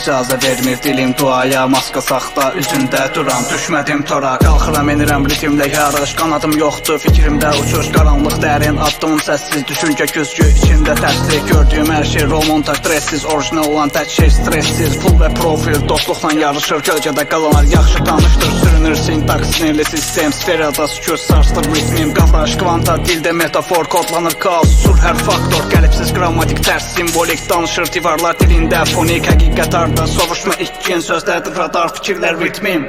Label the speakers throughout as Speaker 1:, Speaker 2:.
Speaker 1: icazə vermir dilim duaya. Maska saxta, üzündə duran, düşmədim tora. Qalxıram, enirəm ritmlə yarış, qanadım yoxdur, fikrimdə uçuş. Qaranlıq dərin, addımım səssiz, düşüncə güzgü içində tərslik. Gördüyüm hər şey rol montaj, stressiz, orijinal olan tək şey stressiz. Pul və profil, dostluqla yarışır, gölgədə qalanlar yaxşı tanışdır. Sürünür sintaks, sinirli sistem, sferada sükut sarsdır ritmim. Qavraş, kvanta, dildə metafor, kodlanır kaos, sur hər faktor. Qəlibsiz, qrammatik, tərs, simvolik, danışır divarlar dilində fonik. Həqiqət arda, soruşma ikkin, sözlərdir radar, fikirlər ritmim.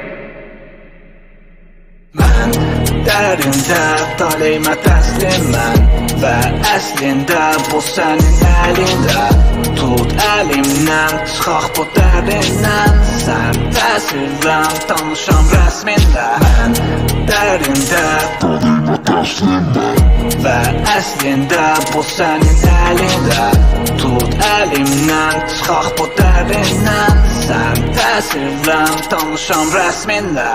Speaker 1: Mən dərində taleyimə təslim mən, və əslində bu sənin əlində. Tut əlimdən, çıxaq bu dərindən, sən təsirdən, danışam rəsminlə. Mən dərində taleyimə təslim mən, və əslində bu sənin əlində. Tut əlimdən, çıxaq bu dərindən, sən təsirdən, danışam rəsminlə.